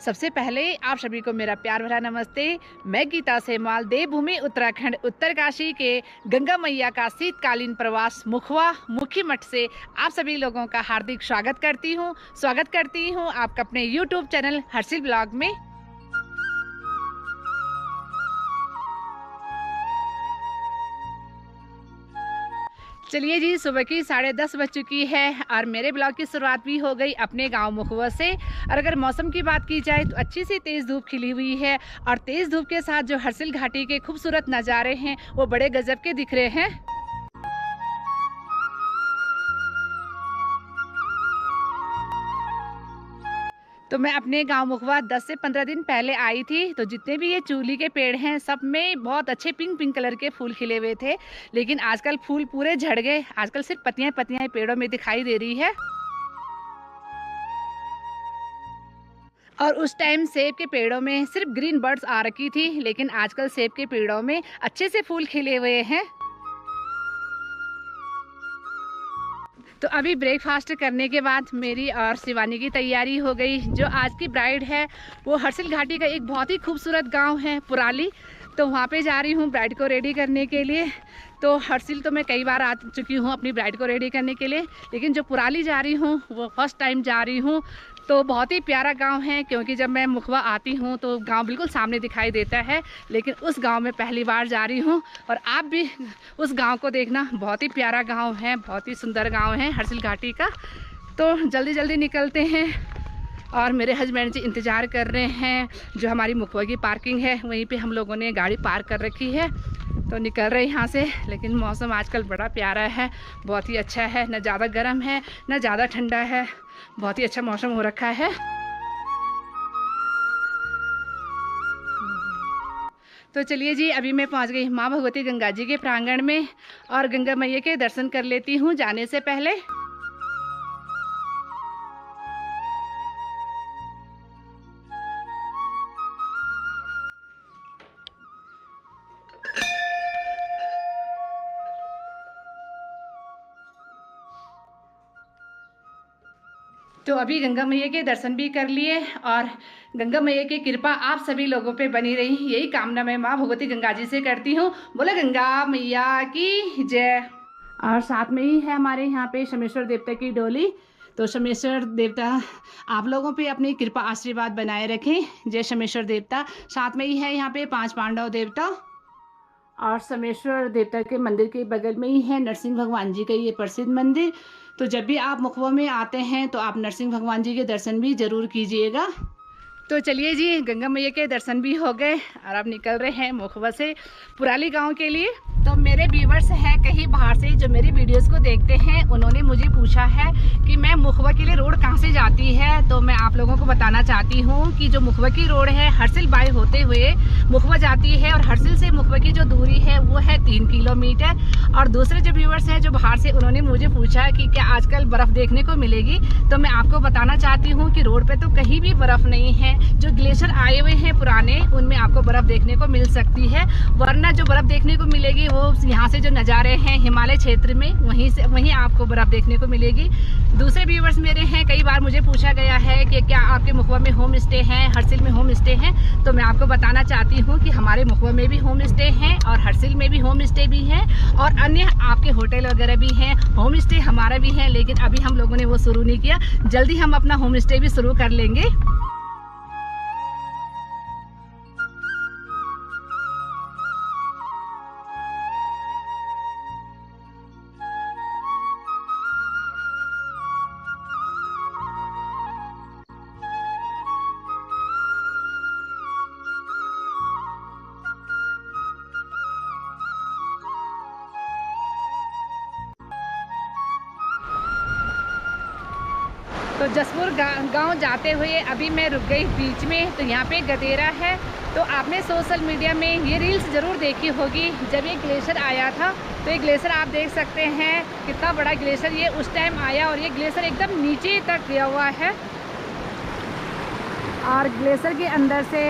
सबसे पहले आप सभी को मेरा प्यार भरा नमस्ते। मैं गीता सेमवाल देवभूमि उत्तराखंड उत्तरकाशी के गंगा मैया का शीतकालीन प्रवास मुखवा मुखी मठ से आप सभी लोगों का हार्दिक स्वागत करती हूँ आपका अपने YouTube चैनल हर्षिल ब्लॉग में। चलिए जी, सुबह की 10:30 बज चुकी है और मेरे ब्लॉग की शुरुआत भी हो गई अपने गांव मुखवा से। और अगर मौसम की बात की जाए तो अच्छी सी तेज़ धूप खिली हुई है और तेज़ धूप के साथ जो हर्षिल घाटी के खूबसूरत नज़ारे हैं वो बड़े गजब के दिख रहे हैं। तो मैं अपने गांव मुखवा 10 से 15 दिन पहले आई थी। तो जितने भी ये चूली के पेड़ हैं सब में बहुत अच्छे पिंक कलर के फूल खिले हुए थे, लेकिन आजकल फूल पूरे झड़ गए। आजकल सिर्फ पत्तियां पेड़ों में दिखाई दे रही है। और उस टाइम सेब के पेड़ों में सिर्फ ग्रीन बर्ड्स आ रखी थी, लेकिन आजकल सेब के पेड़ों में अच्छे से फूल खिले हुए हैं। तो अभी ब्रेकफास्ट करने के बाद मेरी और शिवानी की तैयारी हो गई। जो आज की ब्राइड है वो हर्षिल घाटी का एक बहुत ही खूबसूरत गांव है पुराली, तो वहाँ पे जा रही हूँ ब्राइड को रेडी करने के लिए। तो हर्षिल तो मैं कई बार आ चुकी हूँ अपनी ब्राइड को रेडी करने के लिए, लेकिन जो पुराली जा रही हूँ वो फर्स्ट टाइम जा रही हूँ। तो बहुत ही प्यारा गांव है, क्योंकि जब मैं मुखवा आती हूँ तो गांव बिल्कुल सामने दिखाई देता है, लेकिन उस गांव में पहली बार जा रही हूँ। और आप भी उस गांव को देखना, बहुत ही प्यारा गांव है, बहुत ही सुंदर गांव है हर्षिल घाटी का। तो जल्दी जल्दी निकलते हैं और मेरे हस्बैंड जी इंतज़ार कर रहे हैं। जो हमारी मुखवा की पार्किंग है वहीं पे हम लोगों ने गाड़ी पार्क कर रखी है, तो निकल रहे हैं यहाँ से। लेकिन मौसम आजकल बड़ा प्यारा है, बहुत ही अच्छा है, ना ज़्यादा गर्म है ना ज़्यादा ठंडा है, बहुत ही अच्छा मौसम हो रखा है। तो चलिए जी, अभी मैं पहुँच गई माँ भगवती गंगा जी के प्रांगण में और गंगा मैया के दर्शन कर लेती हूँ जाने से पहले। तो अभी गंगा मैया के दर्शन भी कर लिए और गंगा मैया की कृपा आप सभी लोगों पे बनी रही, यही कामना मैं माँ भगवती गंगा जी से करती हूँ। बोले गंगा मैया की जय। और साथ में ही है हमारे यहाँ पे शमेश्वर देवता की डोली। तो शमेश्वर देवता आप लोगों पे अपनी कृपा आशीर्वाद बनाए रखें। जय शमेश्वर देवता। साथ में ही है यहाँ पे 5 पांडव देवता और शमेश्वर देवता के मंदिर के बगल में ही है नरसिंह भगवान जी का ये प्रसिद्ध मंदिर। तो जब भी आप मुखवा में आते हैं तो आप नरसिंह भगवान जी के दर्शन भी ज़रूर कीजिएगा। तो चलिए जी, गंगा मैया के दर्शन भी हो गए और अब निकल रहे हैं मुखवा से पुराली गांव के लिए। तो मेरे व्यूवर्स हैं कहीं बाहर से जो मेरी वीडियोस को देखते हैं, उन्होंने मुझे पूछा है कि मैं मुखवा के लिए रोड कहां से जाती है। तो मैं आप लोगों को बताना चाहती हूं कि जो मुखवा की रोड है हर्षिल बाय होते हुए मुखवा जाती है और हर्षिल से मुखवा की जो दूरी है वो है 3 किलोमीटर। और दूसरे जो व्यूवर्स हैं जो बाहर से, उन्होंने मुझे पूछा कि क्या आजकल बर्फ़ देखने को मिलेगी। तो मैं आपको बताना चाहती हूँ कि रोड पर तो कहीं भी बर्फ़ नहीं है। जो ग्लेशियर आए हुए हैं पुराने, उनमें आपको बर्फ़ देखने को मिल सकती है, वरना जो बर्फ़ देखने को मिलेगी वो यहाँ से जो नज़ारे हैं हिमालय क्षेत्र में वहीं आपको बर्फ़ देखने को मिलेगी। दूसरे व्यूवर्स मेरे हैं, कई बार मुझे पूछा गया है कि क्या आपके मुखवा में होम स्टे हैं, हर्षिल में होम स्टे हैं। तो मैं आपको बताना चाहती हूँ कि हमारे मुखवा में भी होम स्टे हैं और हर्षिल में भी होम स्टे भी हैं और अन्य आपके होटल वगैरह भी हैं। होम स्टे हमारा भी है, लेकिन अभी हम लोगों ने वो शुरू नहीं किया, जल्दी हम अपना होम स्टे भी शुरू कर लेंगे। तो जसपुर गांव जाते हुए अभी मैं रुक गई बीच में। तो यहाँ पे गदेरा है। तो आपने सोशल मीडिया में ये रील्स ज़रूर देखी होगी, जब ये ग्लेशियर आया था। तो ये ग्लेशियर आप देख सकते हैं कितना बड़ा ग्लेशियर ये उस टाइम आया और ये ग्लेशियर एकदम नीचे तक गया हुआ है। और ग्लेशियर के अंदर से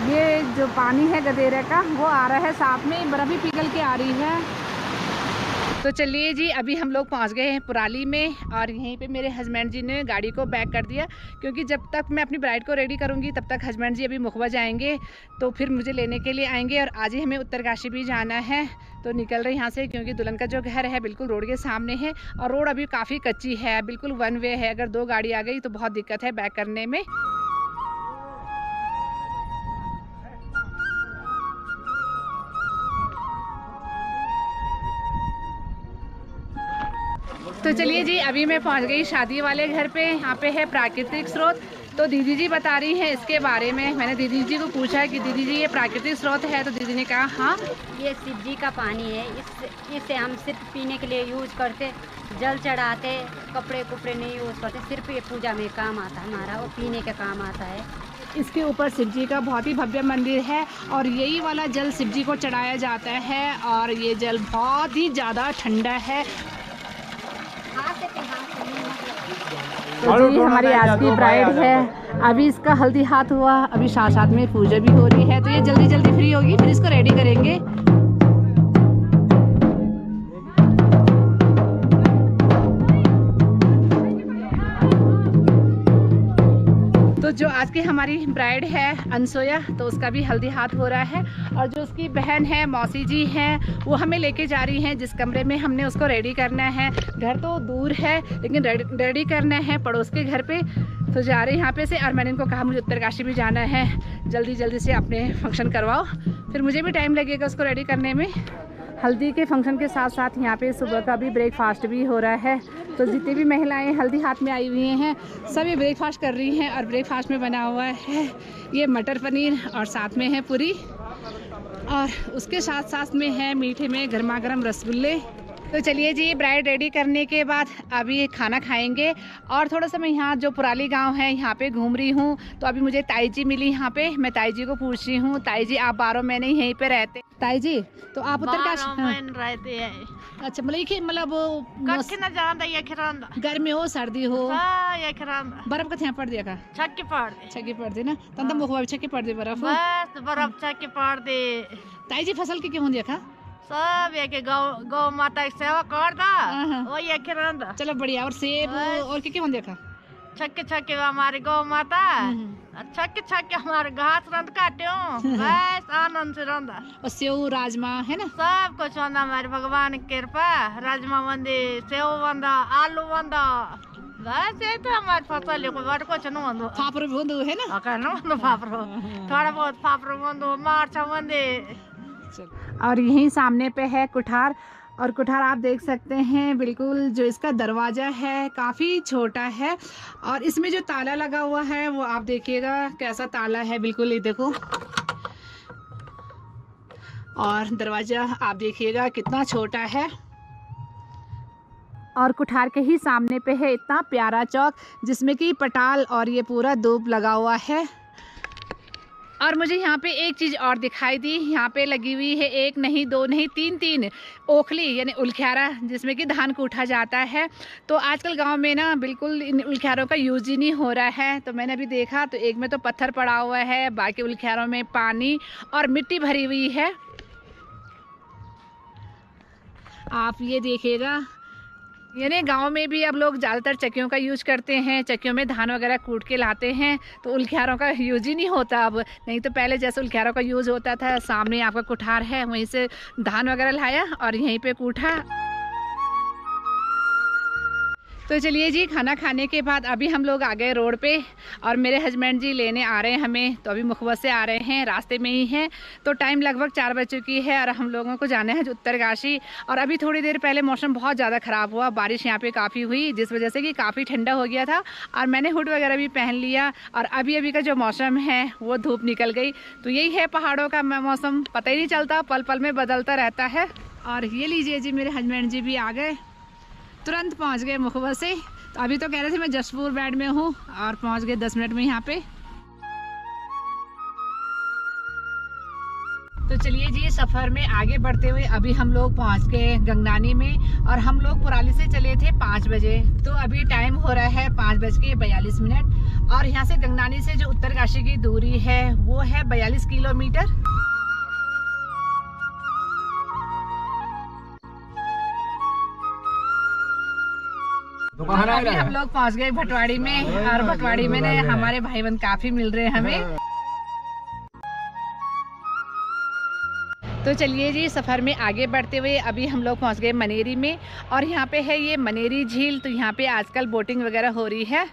ये जो पानी है गदेरे का वो आ रहा है, साथ में बर्फ़ भी पिघल के आ रही है। तो चलिए जी, अभी हम लोग पहुंच गए हैं पुराली में और यहीं पे मेरे हस्बैंड जी ने गाड़ी को बैक कर दिया, क्योंकि जब तक मैं अपनी ब्राइड को रेडी करूंगी तब तक हस्बैंड जी अभी मुखबा जाएंगे, तो फिर मुझे लेने के लिए आएंगे। और आज ही हमें उत्तरकाशी भी जाना है, तो निकल रहे यहाँ से, क्योंकि दुल्हन का जो घर है बिल्कुल रोड के सामने है और रोड अभी काफ़ी कच्ची है, बिल्कुल वन वे है। अगर 2 गाड़ी आ गई तो बहुत दिक्कत है बैक करने में। तो चलिए जी, अभी मैं पहुंच गई शादी वाले घर पे। यहाँ पे है प्राकृतिक स्रोत, तो दीदी जी बता रही हैं इसके बारे में। मैंने दीदी जी को पूछा कि दीदी जी ये प्राकृतिक स्रोत है, तो दीदी ने कहा हाँ ये शिव जी का पानी है, इसे हम सिर्फ पीने के लिए यूज करते, जल चढ़ाते, कपड़े कुपड़े नहीं यूज करते, सिर्फ ये पूजा में काम आता है हमारा और पीने का काम आता है। इसके ऊपर शिव जी का बहुत ही भव्य मंदिर है और यही वाला जल शिव जी को चढ़ाया जाता है और ये जल बहुत ही ज़्यादा ठंडा है। तो जी हमारी आज की ब्राइड है, अभी इसका हल्दी हाथ हुआ, अभी साथ साथ में पूजा भी हो रही है, तो ये जल्दी जल्दी फ्री होगी, फिर इसको रेडी करेंगे। तो जो आज की हमारी ब्राइड है अनसोया, तो उसका भी हल्दी हाथ हो रहा है और जो उसकी बहन है मौसी जी हैं, वो हमें लेके जा रही हैं जिस कमरे में हमने उसको रेडी करना है। घर तो दूर है लेकिन रेडी करना है पड़ोस के घर पे, तो जा रहे हैं यहाँ पे से। और मैंने इनको कहा मुझे उत्तरकाशी भी जाना है, जल्दी जल्दी से अपने फंक्शन करवाओ, फिर मुझे भी टाइम लगेगा उसको रेडी करने में। हल्दी के फंक्शन के साथ साथ यहाँ पे सुबह का भी ब्रेकफास्ट भी हो रहा है, तो जितनी भी महिलाएं हल्दी हाथ में आई हुई हैं सभी ब्रेकफास्ट कर रही हैं। और ब्रेकफास्ट में बना हुआ है ये मटर पनीर और साथ में है पूरी, और उसके साथ साथ में है मीठे में गर्मा गर्म रसगुल्ले। तो चलिए जी, ब्राइड रेडी करने के बाद अभी खाना खाएंगे। और थोड़ा सा मैं यहाँ जो पुराली गांव है यहाँ पे घूम रही हूँ, तो अभी मुझे ताई जी मिली यहाँ पे। मैं ताई जी को पूछ रही हूँ, ताई जी आप 12 महीने यहीं पे रहते? ताई जी तो आप उत्तरकाशी रहते हैं? अच्छा, मतलब गर्मी हो सर्दी हो बर्फ का थ्या पड़ दिया का छक्के पड़ दे ना, तब मुखबा छक्के पड़ दे बर्फ छक्के पड़ दे। ताई जी फसल के क्यों देखा सब एक गौ माता की सेवा कर दा, चलो बढ़िया। और सेब और क्या देखा? छक्के छक्के हमारे गौ माता, छक्के छक्के हमारे घास रंध काट्यो, बस आनंद से रंधा। और सेव राजमा है ना, सब कुछ वंदा हमारे भगवान की कृपा। राजमा वंदे, सेव वंदा, आलू वंदा, बस ये तो हमारे फसल है, कोई कुछ नहीं वंदो। फाफरो भी वंदो है ना, फाफरो थोड़ा बहुत फाफरो वंदो, मार्चा वंदे। और यहीं सामने पे है कुठार, और कुठार आप देख सकते हैं बिल्कुल जो इसका दरवाज़ा है काफ़ी छोटा है, और इसमें जो ताला लगा हुआ है वो आप देखिएगा कैसा ताला है, बिल्कुल ये देखो। और दरवाज़ा आप देखिएगा कितना छोटा है। और कुठार के ही सामने पे है इतना प्यारा चौक जिसमें कि पटाल और ये पूरा धूप लगा हुआ है। और मुझे यहाँ पे एक चीज़ और दिखाई दी, यहाँ पे लगी हुई है 1 नहीं 2 नहीं 3 ओखली यानी उलख्यारा, जिसमें कि धान कूटा जाता है। तो आजकल गांव में ना बिल्कुल इन उलख्यारों का यूज़ ही नहीं हो रहा है। तो मैंने अभी देखा तो एक में तो पत्थर पड़ा हुआ है, बाकी उलख्यारों में पानी और मिट्टी भरी हुई है। आप ये देखिएगा, यानी गांव में भी अब लोग ज़्यादातर चक्कियों का यूज करते हैं, चक्कियों में धान वगैरह कूट के लाते हैं, तो उलख्यारों का यूज ही नहीं होता अब। नहीं तो पहले जैसे उलख्यारों का यूज़ होता था, सामने आपका कुठार है वहीं से धान वगैरह लाया और यहीं पे कूटा। तो चलिए जी, खाना खाने के बाद अभी हम लोग आ गए रोड पे और मेरे हस्बैंड जी लेने आ रहे हैं हमें। तो अभी मुखबा से आ रहे हैं, रास्ते में ही हैं। तो टाइम लगभग 4 बज चुकी है और हम लोगों को जाना है उत्तरकाशी। और अभी थोड़ी देर पहले मौसम बहुत ज़्यादा ख़राब हुआ, बारिश यहाँ पे काफ़ी हुई, जिस वजह से कि काफ़ी ठंडा हो गया था। और मैंने हुड वगैरह भी पहन लिया और अभी का जो मौसम है वो धूप निकल गई। तो यही है पहाड़ों का मौसम, पता ही नहीं चलता, पल पल में बदलता रहता है। और ये लीजिए जी, मेरे हस्बैंड जी भी आ गए, तुरंत पहुंच गए मुखबा से। तो अभी तो कह रहे थे मैं जसपुर बैड में हूँ और पहुंच गए 10 मिनट में यहाँ पे। तो चलिए जी, सफ़र में आगे बढ़ते हुए अभी हम लोग पहुंच गए गंगनानी में, और हम लोग पुराली से चले थे 5 बजे। तो अभी टाइम हो रहा है 5:42। और यहाँ से गंगनानी से जो उत्तरकाशी की दूरी है वो है 42 किलोमीटर। अभी हम लोग पहुंच गए भटवाड़ी में, और भटवाड़ी में ने हमारे भाई बहन काफी मिल रहे हैं हमें। तो चलिए जी, सफ़र में आगे बढ़ते हुए अभी हम लोग पहुंच गए मनेरी में, और यहाँ पे है ये मनेरी झील। तो यहाँ पे आजकल बोटिंग वगैरह हो रही है।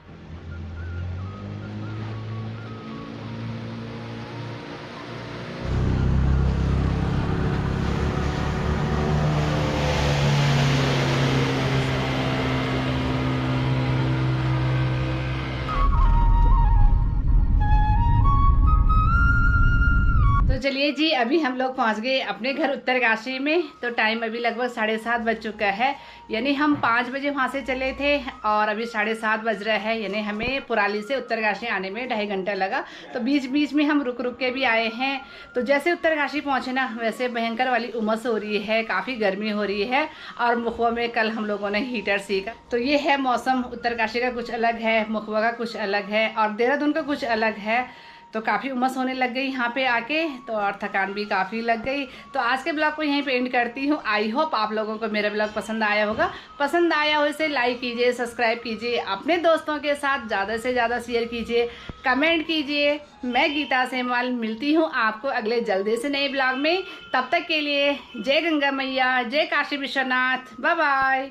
तो चलिए जी, अभी हम लोग पहुंच गए अपने घर उत्तरकाशी में। तो टाइम अभी लगभग 7:30 बज चुका है, यानी हम 5 बजे वहां से चले थे और अभी 7:30 बज रहा है, यानी हमें पुराली से उत्तरकाशी आने में 2.5 घंटा लगा। तो बीच बीच में हम रुक रुक के भी आए हैं। तो जैसे उत्तरकाशी पहुंचे ना, वैसे भयंकर वाली उमस हो रही है, काफ़ी गर्मी हो रही है। और मुखवा में कल हम लोगों ने हीटर सीखा। तो ये है मौसम, उत्तरकाशी का कुछ अलग है, मुखवा का कुछ अलग है, और देहरादून का कुछ अलग है। तो काफ़ी उमस होने लग गई यहाँ पे आके, तो और थकान भी काफ़ी लग गई। तो आज के ब्लॉग को यहीं पे एंड करती हूँ। आई होप आप लोगों को मेरा ब्लॉग पसंद आया होगा। पसंद आया हो इसे लाइक कीजिए, सब्सक्राइब कीजिए, अपने दोस्तों के साथ ज़्यादा से ज़्यादा शेयर कीजिए, कमेंट कीजिए। मैं गीता सेमवाल मिलती हूँ आपको अगले जल्दी से नए ब्लॉग में। तब तक के लिए जय गंगा मैया, जय काशी विश्वनाथ, बाय बाय।